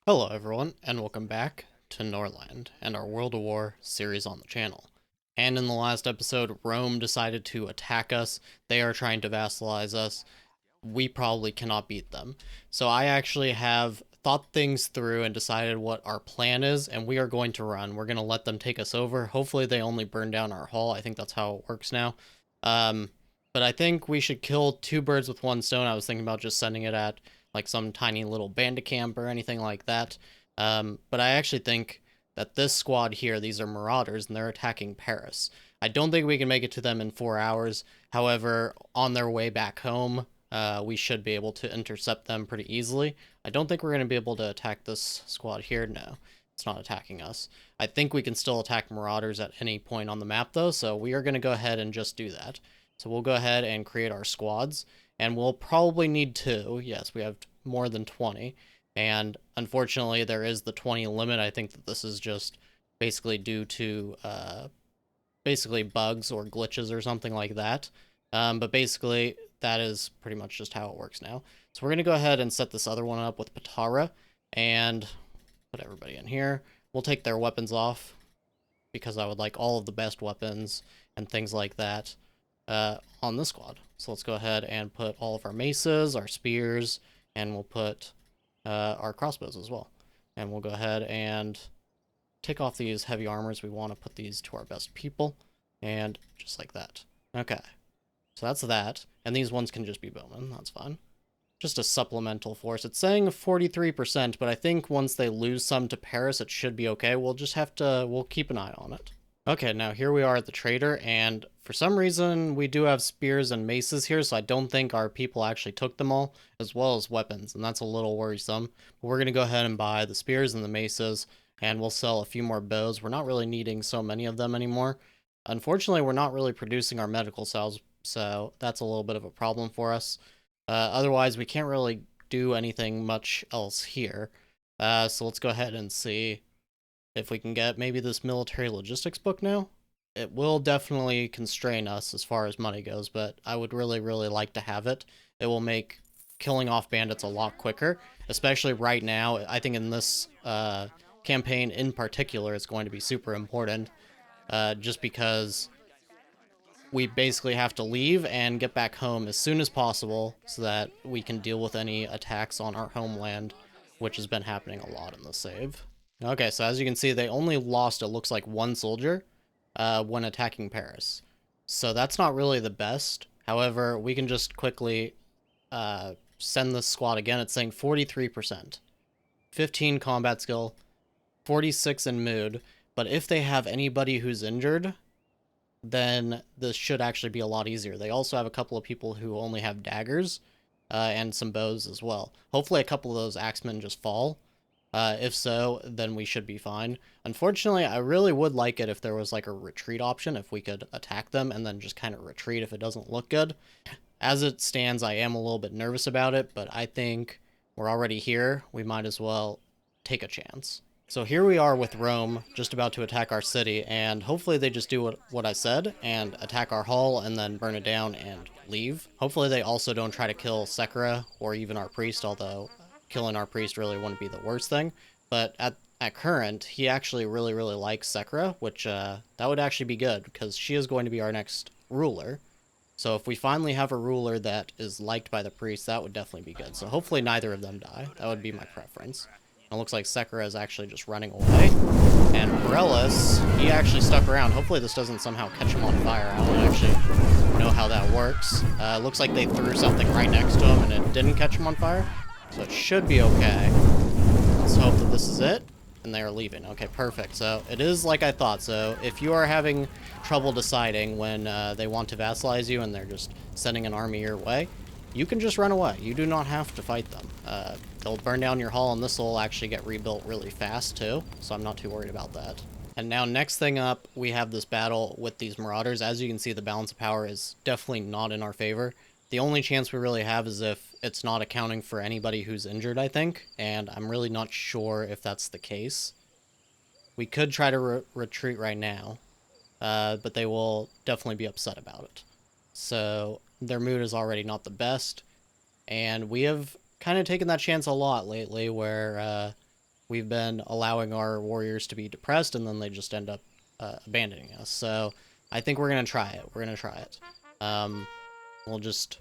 Hello everyone, and welcome back to Norland and our World of War series on the channel. And in the last episode, Rome decided to attack us. They are trying to vassalize us. We probably cannot beat them. So I actually have thought things through and decided what our plan is, and we are going to run. We're going to let them take us over. Hopefully they only burn down our hull. I think that's how it works now. Um, but I think we should kill two birds with one stone. I was thinking about just sending it at like some tiny little bandit camp or anything like that. But I actually think that this squad here, these are Marauders, and they're attacking Paris. I don't think we can make it to them in 4 hours. However, on their way back home, we should be able to intercept them pretty easily. I don't think we're going to be able to attack this squad here. No, it's not attacking us. I think we can still attack Marauders at any point on the map, though, so we are going to go ahead and just do that. So we'll go ahead and create our squads, and we'll probably need two. Yes, we have more than 20, and unfortunately there is the 20 limit. I think that this is just basically due to basically bugs or glitches or something like that. But basically that is pretty much just how it works now. So we're going to go ahead and set this other one up with Patara and put everybody in here. We'll take their weapons off because I would like all of the best weapons and things like that on this squad. So let's go ahead and put all of our maces, our spears, and we'll put our crossbows as well. And we'll go ahead and take off these heavy armors. We want to put these to our best people, and just like that. Okay, so that's that. And these ones can just be bowmen. That's fine. Just a supplemental force. It's saying 43%, but I think once they lose some to Paris, it should be okay. We'll just have to, we'll keep an eye on it. Okay, now here we are at the trader, and for some reason we do have spears and maces here, so I don't think our people actually took them all, as well as weapons, and that's a little worrisome. But we're going to go ahead and buy the spears and the maces, and we'll sell a few more bows. We're not really needing so many of them anymore. Unfortunately, we're not really producing our medical cells, so that's a little bit of a problem for us. Otherwise, we can't really do anything much else here. So let's go ahead and see if we can get maybe this military logistics book now. It will definitely constrain us as far as money goes, but I would really, really like to have it. It will make killing off bandits a lot quicker, especially right now. I think in this campaign in particular, it's going to be super important, just because we basically have to leave and get back home as soon as possible so that we can deal with any attacks on our homeland, which has been happening a lot in the save. Okay, so as you can see, they only lost, it looks like, one soldier when attacking Paris. So that's not really the best. However, we can just quickly send this squad again. It's saying 43%. 15 combat skill, 46 in mood. But if they have anybody who's injured, then this should actually be a lot easier. They also have a couple of people who only have daggers and some bows as well. Hopefully a couple of those axemen just fall. If so, then we should be fine. Unfortunately, I really would like it if there was like a retreat option, if we could attack them and then just kind of retreat if it doesn't look good. As it stands, I am a little bit nervous about it, but I think we're already here. We might as well take a chance. So here we are with Rome, just about to attack our city, and hopefully they just do what I said, and attack our hull, and then burn it down and leave. Hopefully they also don't try to kill Sekera, or even our priest, although killing our priest really wouldn't be the worst thing. But at current, he actually really, really likes Sekera, which that would actually be good, because she is going to be our next ruler. So if we finally have a ruler that is liked by the priest, that would definitely be good. So hopefully neither of them die. That would be my preference. It looks like Sekera is actually just running away. And Morellis, he actually stuck around. Hopefully this doesn't somehow catch him on fire. I don't actually know how that works. Looks like they threw something right next to him and it didn't catch him on fire. So it should be okay. Let's hope that this is it. And they are leaving. Okay, perfect. So it is like I thought. So if you are having trouble deciding when they want to vassalize you and they're just sending an army your way, you can just run away. You do not have to fight them. They'll burn down your hull, and this will actually get rebuilt really fast, too. So I'm not too worried about that. And now, next thing up, we have this battle with these Marauders. As you can see, the balance of power is definitely not in our favor. The only chance we really have is if it's not accounting for anybody who's injured, I think. And I'm really not sure if that's the case. We could try to retreat right now, but they will definitely be upset about it. So their mood is already not the best, and we have kind of taken that chance a lot lately where we've been allowing our warriors to be depressed, and then they just end up abandoning us. So I think we're going to try it. We're going to try it. We'll just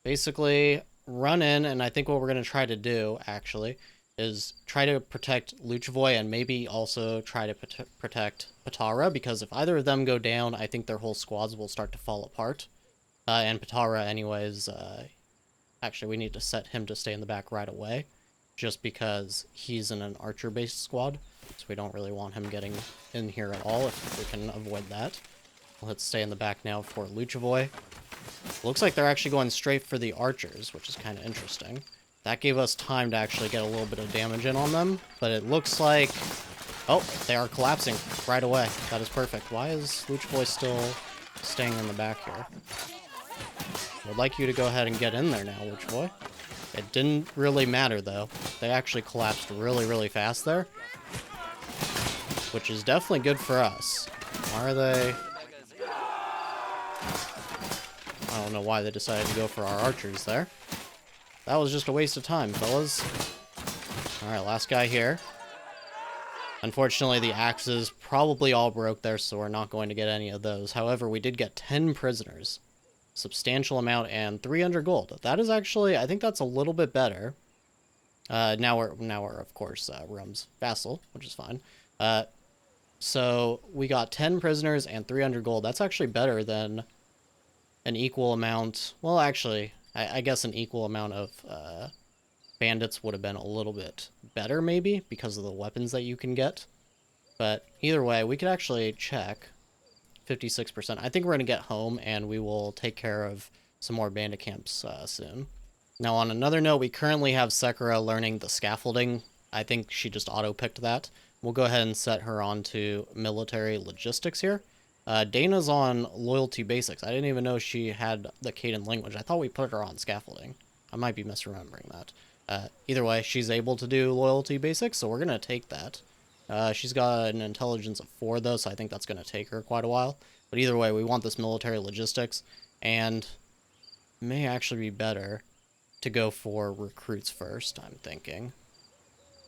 basically run in, and I think what we're going to try to do, actually, is try to protect Luchavoy and maybe also try to protect Patara, because if either of them go down, I think their whole squads will start to fall apart. And Patara, anyways, actually, we need to set him to stay in the back right away, just because he's in an archer-based squad, so we don't really want him getting in here at all if we can avoid that. Let's stay in the back now for Luchavoy. Looks like they're actually going straight for the archers, which is kind of interesting. That gave us time to actually get a little bit of damage in on them, but it looks like... Oh, they are collapsing right away. That is perfect. Why is Luchavoy still staying in the back here? I would like you to go ahead and get in there now, Luchavoy. It didn't really matter, though. They actually collapsed really, really fast there, which is definitely good for us. Why are they... I don't know why they decided to go for our archers there. That was just a waste of time, fellas. Alright, last guy here. Unfortunately, the axes probably all broke there, so we're not going to get any of those. However, we did get 10 prisoners. Substantial amount and 300 gold. That is actually, I think that's a little bit better. Now we're of course, Rome's vassal, which is fine. So we got 10 prisoners and 300 gold. That's actually better than an equal amount. Well, actually, I guess an equal amount of bandits would have been a little bit better, maybe, because of the weapons that you can get. But either way, we could actually check 56%. I think we're going to get home, and we will take care of some more bandit camps soon. Now, on another note, we currently have Sekera learning the scaffolding. I think she just auto-picked that. We'll go ahead and set her on to military logistics here. Dana's on loyalty basics. I didn't even know she had the Caden language. I thought we put her on scaffolding. I might be misremembering that. Either way, she's able to do loyalty basics, so we're going to take that. She's got an intelligence of 4, though, so I think that's going to take her quite a while. But either way, we want this military logistics, and it may actually be better to go for recruits first, I'm thinking.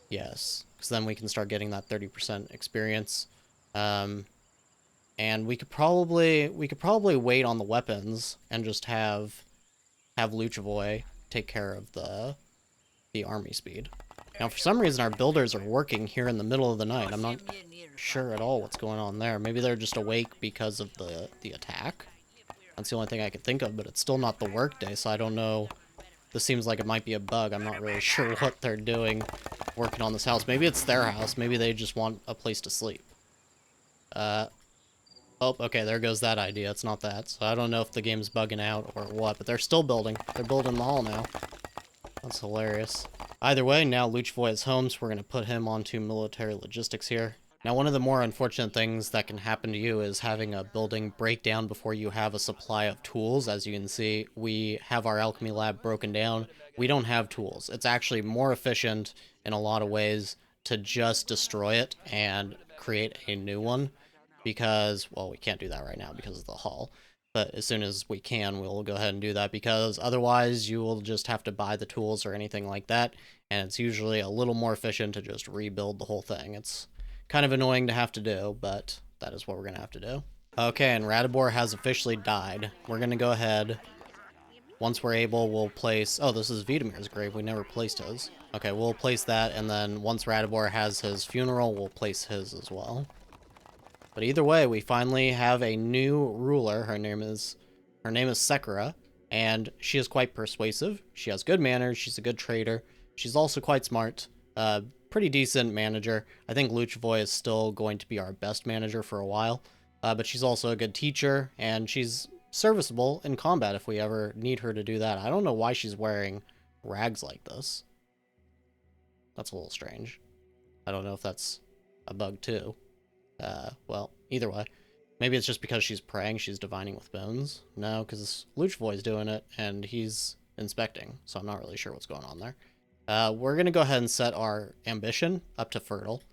Yes, because then we can start getting that 30% experience. And we could probably wait on the weapons and just have Luchavoy take care of the army speed. Now, for some reason, our builders are working here in the middle of the night. I'm not sure at all what's going on there. Maybe they're just awake because of the attack. That's the only thing I could think of, but it's still not the work day, so I don't know. This seems like it might be a bug. I'm not really sure what they're doing working on this house. Maybe it's their house. Maybe they just want a place to sleep. Oh, okay, there goes that idea. It's not that. So I don't know if the game's bugging out or what, but they're still building. They're building the hall now. That's hilarious. Either way, now Luchavoy is home, so we're going to put him onto military logistics here. Now, one of the more unfortunate things that can happen to you is having a building break down before you have a supply of tools. As you can see, we have our alchemy lab broken down. We don't have tools. It's actually more efficient in a lot of ways to just destroy it and create a new one. Because, well, we can't do that right now because of the hall. But as soon as we can, we'll go ahead and do that, because otherwise you will just have to buy the tools or anything like that, and it's usually a little more efficient to just rebuild the whole thing. It's kind of annoying to have to do, but that is what we're going to have to do. Okay, and Radibor has officially died. We're going to go ahead. Once we're able, we'll place... Oh, this is Vidamir's grave. We never placed his. Okay, we'll place that, and then once Radibor has his funeral, we'll place his as well. But either way, we finally have a new ruler. Her name is Sekera, and she is quite persuasive. She has good manners. She's a good trader. She's also quite smart. Pretty decent manager. I think Luchavoy is still going to be our best manager for a while. But she's also a good teacher, and she's serviceable in combat if we ever need her to do that. I don't know why she's wearing rags like this. That's a little strange. I don't know if that's a bug too. Well, either way. Maybe it's just because she's praying, she's divining with bones. No, because Luchavoy's doing it, and he's inspecting, so I'm not really sure what's going on there. We're going to go ahead and set our ambition up to fertile.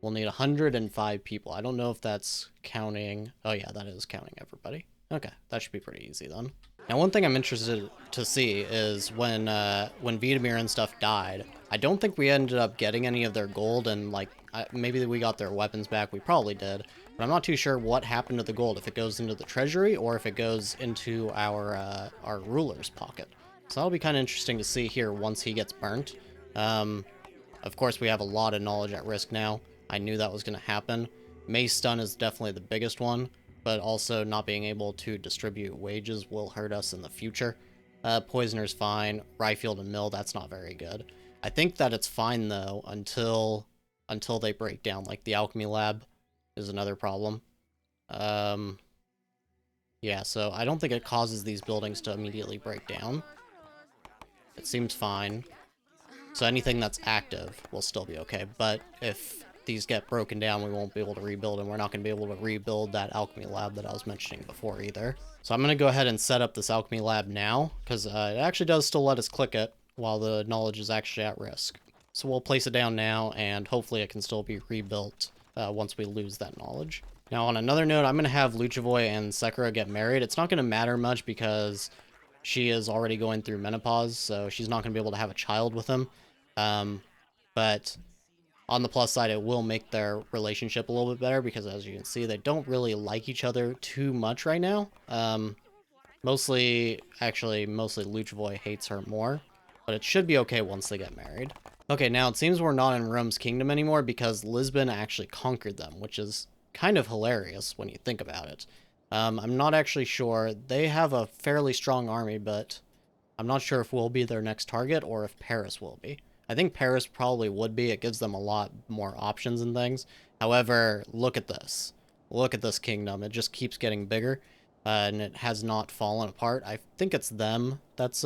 We'll need 105 people. I don't know if that's counting... Oh yeah, that is counting everybody. Okay, that should be pretty easy then. Now, one thing I'm interested to see is when Vidamir and stuff died, I don't think we ended up getting any of their gold, and like maybe we got their weapons back. We probably did, but I'm not too sure what happened to the gold. If it goes into the treasury or if it goes into our ruler's pocket. So that'll be kind of interesting to see here once he gets burnt. Of course, we have a lot of knowledge at risk now. I knew that was going to happen. Mace stun is definitely the biggest one, but also not being able to distribute wages will hurt us in the future. Poisoner's fine. Ryefield and Mill, that's not very good. I think that it's fine, though, until they break down. Like, the Alchemy Lab is another problem. Yeah, so I don't think it causes these buildings to immediately break down. It seems fine. So anything that's active will still be okay, but if these get broken down, we won't be able to rebuild, and we're not going to be able to rebuild that Alchemy Lab that I was mentioning before either. So I'm going to go ahead and set up this Alchemy Lab now, because it actually does still let us click it while the knowledge is actually at risk. So we'll place it down now, and hopefully it can still be rebuilt once we lose that knowledge. Now, on another note, I'm going to have Luchavoy and Sekera get married. It's not going to matter much because she is already going through menopause, so she's not going to be able to have a child with him. But on the plus side, it will make their relationship a little bit better because, as you can see, they don't really like each other too much right now. Mostly Luchavoy hates her more, but it should be okay once they get married. Okay, now it seems we're not in Rome's kingdom anymore because Lisbon actually conquered them, which is kind of hilarious when you think about it. I'm not actually sure. They have a fairly strong army, but I'm not sure if we'll be their next target or if Paris will be. I think Paris probably would be. It gives them a lot more options and things. However, look at this. Look at this kingdom. It just keeps getting bigger, and it has not fallen apart. I think it's them that's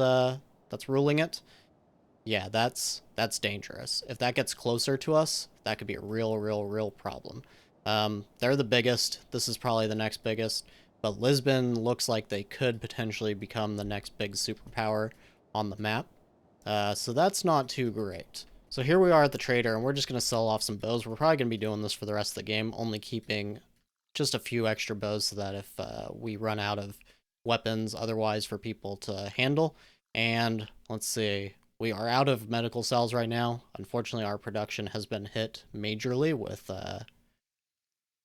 ruling it. Yeah, that's dangerous. If that gets closer to us, that could be a real problem. They're the biggest. This is probably the next biggest. But Lisbon looks like they could potentially become the next big superpower on the map. So that's not too great. So here we are at the trader, and we're just going to sell off some bows. We're probably going to be doing this for the rest of the game, only keeping just a few extra bows so that if we run out of weapons otherwise for people to handle. And let's see, we are out of medical cells right now. Unfortunately, our production has been hit majorly with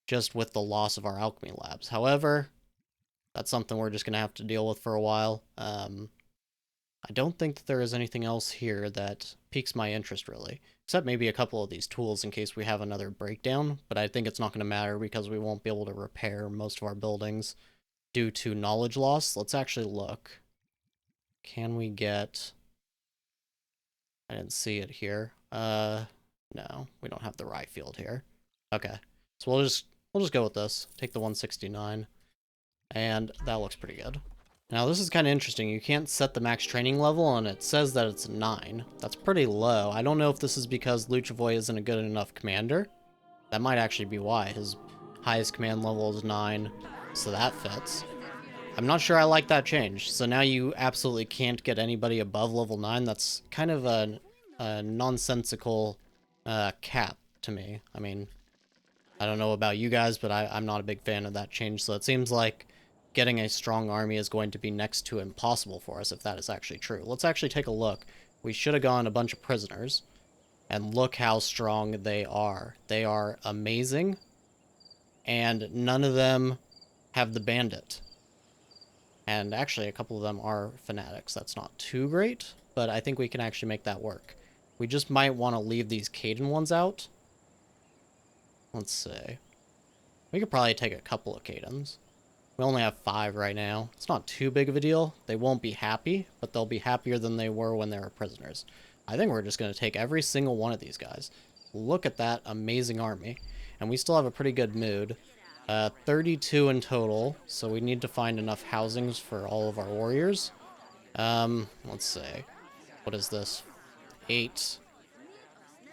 just with the loss of our alchemy labs. However, that's something we're just going to have to deal with for a while. I don't think that there is anything else here that piques my interest, really. Except maybe a couple of these tools in case we have another breakdown. But I think it's not going to matter because we won't be able to repair most of our buildings due to knowledge loss. Let's actually look. Can we get... I didn't see it here. No, we don't have the rye field here. Okay, so we'll just go with this. Take the 169. And that looks pretty good. Now this is kind of interesting. You can't set the max training level, and it says that it's 9. That's pretty low. I don't know if this is because Luchavoy isn't a good enough commander. That might actually be why. His highest command level is 9, so that fits. I'm not sure I like that change. So now you absolutely can't get anybody above level 9. That's kind of a nonsensical cap to me. I mean, I don't know about you guys, but I'm not a big fan of that change. So it seems like getting a strong army is going to be next to impossible for us if that is actually true. Let's actually take a look. We should have gone a bunch of prisoners. And look how strong they are. They are amazing. And none of them have the bandit. And actually, a couple of them are fanatics. That's not too great, but I think we can actually make that work. We just might want to leave these Caden ones out. Let's see. We could probably take a couple of Cadens. We only have 5 right now. It's not too big of a deal. They won't be happy, but they'll be happier than they were when they were prisoners. I think we're just going to take every single one of these guys. Look at that amazing army. And we still have a pretty good mood. 32 in total, so we need to find enough housings for all of our warriors. Let's see. What is this? 8,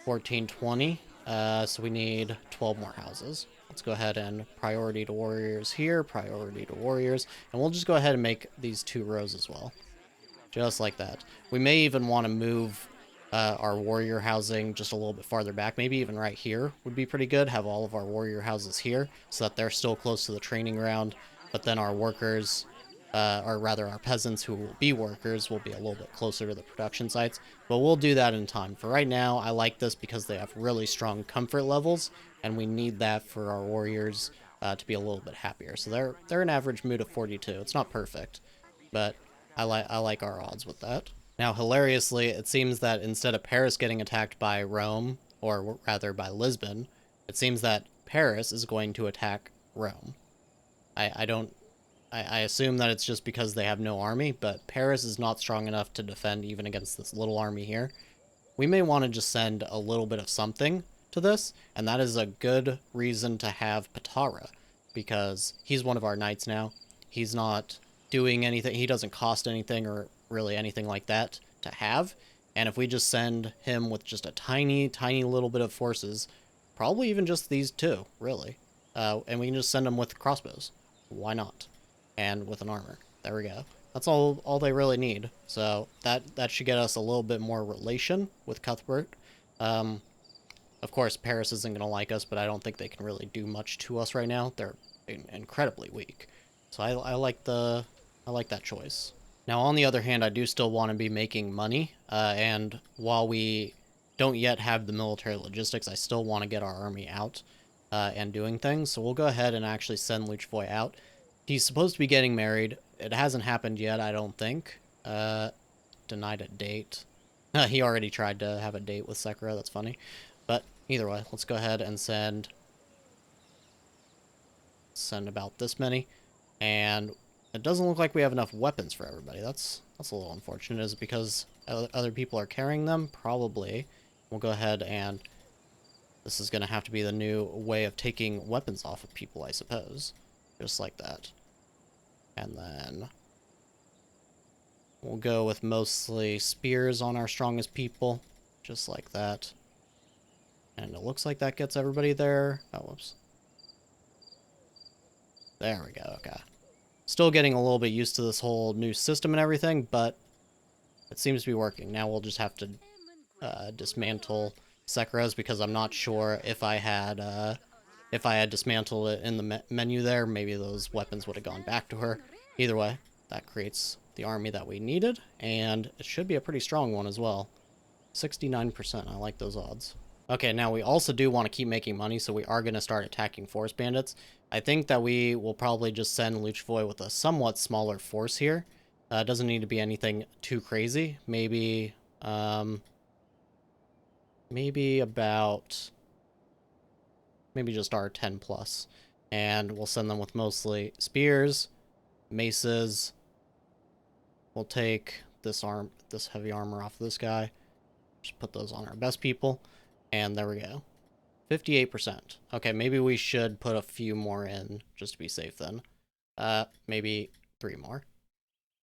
14, 20. So we need 12 more houses. Let's go ahead and priority to warriors here, priority to warriors, and we'll just go ahead and make these 2 rows as well. Just like that. We may even want to move our warrior housing just a little bit farther back. Maybe even right here would be pretty good. Have all of our warrior houses here so that they're still close to the training ground, but then our workers or rather our peasants who will be workers will be a little bit closer to the production sites, but we'll do that in time. For right now, I like this because they have really strong comfort levels, and we need that for our warriors to be a little bit happier. So they're an average mood of 42. It's not perfect, but I like our odds with that. Now, hilariously, it seems that instead of Paris getting attacked by Rome, or rather by Lisbon, it seems that Paris is going to attack Rome. I don't I assume that it's just because they have no army, but Paris is not strong enough to defend even against this little army here. We may want to just send a little bit of something to this, and that is a good reason to have Patara, because he's one of our knights now. He's not doing anything, he doesn't cost anything or really anything like that to have, and if we just send him with just a tiny, tiny little bit of forces, probably even just these two, really, and we can just send them with crossbows. Why not? And with an armor. There we go. That's all they really need. So that should get us a little bit more relation with Cuthbert. Of course, Paris isn't going to like us, but I don't think they can really do much to us right now. They're incredibly weak. So I like that choice. Now, on the other hand, I do still want to be making money. And while we don't yet have the military logistics, I still want to get our army out and doing things. So we'll go ahead and actually send Luchvoy out. He's supposed to be getting married. It hasn't happened yet, I don't think. Denied a date. He already tried to have a date with Sekera, that's funny. But either way, let's go ahead and send about this many. And it doesn't look like we have enough weapons for everybody. That's a little unfortunate. Is it because other people are carrying them? Probably. We'll go ahead and this is going to have to be the new way of taking weapons off of people, I suppose. Just like that. And then we'll go with mostly spears on our strongest people. Just like that. And it looks like that gets everybody there. Oh, whoops. There we go, okay. Still getting a little bit used to this whole new system and everything, but it seems to be working. Now we'll just have to dismantle Sekera's, because I'm not sure if I had dismantled it in the menu there, maybe those weapons would have gone back to her. Either way, that creates the army that we needed, and it should be a pretty strong one as well. 69%, I like those odds. Okay, now we also do want to keep making money, so we are going to start attacking forest bandits. I think that we will probably just send Luchvoy with a somewhat smaller force here. It doesn't need to be anything too crazy. Maybe just our 10 plus. And we'll send them with mostly spears, maces. We'll take this heavy armor off of this guy. Just put those on our best people. And there we go. 58%. Okay, maybe we should put a few more in just to be safe then. Maybe 3 more.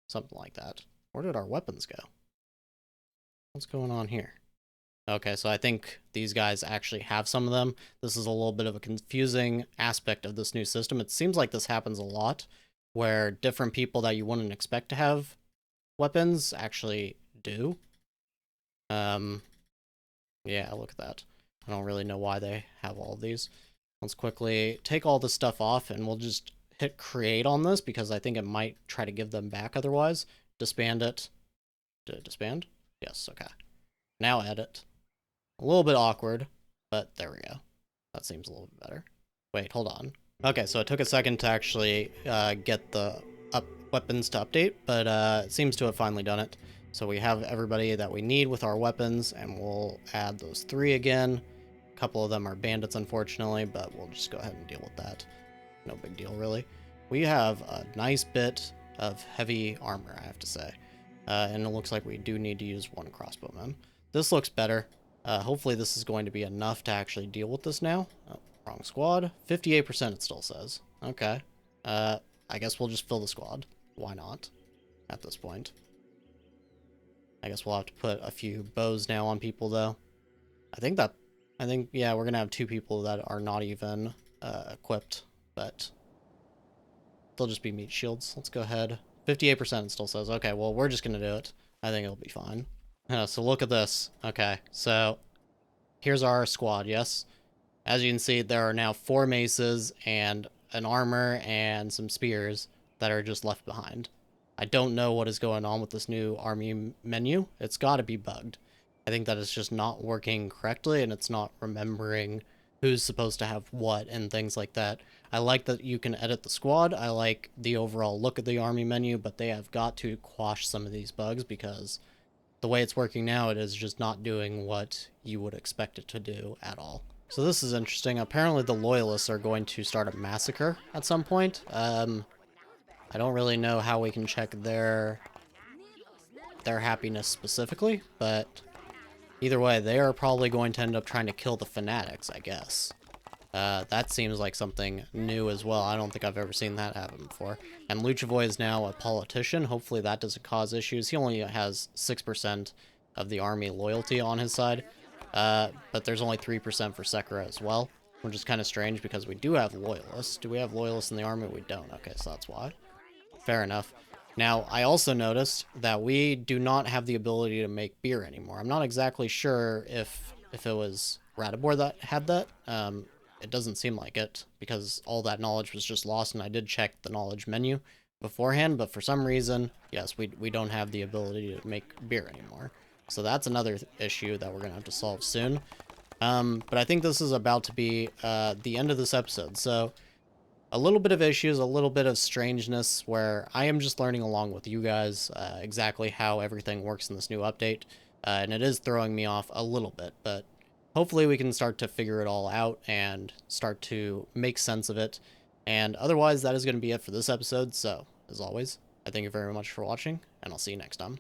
Something like that. Where did our weapons go? What's going on here? Okay, so I think these guys actually have some of them. This is a little bit of a confusing aspect of this new system. It seems like this happens a lot, where different people that you wouldn't expect to have weapons actually do. Yeah, look at that. I don't really know why they have all of these. Let's quickly take all this stuff off, and we'll just hit create on this, because I think it might try to give them back otherwise. Disband it. Did it disband? Yes, okay. Now edit. A little bit awkward, but there we go. That seems a little bit better. Wait, hold on. Okay, so it took a second to actually get the weapons to update, but it seems to have finally done it. So we have everybody that we need with our weapons, and we'll add those 3 again. A couple of them are bandits, unfortunately, but we'll just go ahead and deal with that. No big deal, really. We have a nice bit of heavy armor, I have to say. And it looks like we do need to use 1 crossbowman. This looks better. Hopefully this is going to be enough to actually deal with this now. Oh, wrong squad. 58% it still says. Okay. I guess we'll just fill the squad. Why not? At this point. I guess we'll have to put a few bows now on people, though. Yeah, we're gonna have 2 people that are not even equipped, but they'll just be meat shields. Let's go ahead. 58% it still says. Okay, well, we're just gonna do it. I think it'll be fine. So look at this. Okay, so here's our squad, yes? As you can see, there are now 4 maces and an armor and some spears that are just left behind. I don't know what is going on with this new army menu. It's got to be bugged. I think that it's just not working correctly, and it's not remembering who's supposed to have what and things like that. I like that you can edit the squad. I like the overall look of the army menu, but they have got to quash some of these bugs, because the way it's working now, it is just not doing what you would expect it to do at all. So this is interesting. Apparently the loyalists are going to start a massacre at some point. I don't really know how we can check their happiness specifically, but either way, they are probably going to end up trying to kill the fanatics, I guess. That seems like something new as well. I don't think I've ever seen that happen before. And Luchavoy is now a politician. Hopefully that doesn't cause issues. He only has 6% of the army loyalty on his side. But there's only 3% for Sekera as well, which is kind of strange because we do have loyalists. Do we have loyalists in the army? We don't. Okay, so that's why. Fair enough. Now, I also noticed that we do not have the ability to make beer anymore. I'm not exactly sure if it was Radibor that had that. It doesn't seem like it, because all that knowledge was just lost, and I did check the knowledge menu beforehand, but for some reason, yes, we don't have the ability to make beer anymore. So that's another issue that we're going to have to solve soon. But I think this is about to be the end of this episode, so a little bit of issues, a little bit of strangeness, where I am just learning along with you guys exactly how everything works in this new update, and it is throwing me off a little bit, but hopefully we can start to figure it all out and start to make sense of it. And otherwise, that is going to be it for this episode. So, as always, I thank you very much for watching, and I'll see you next time.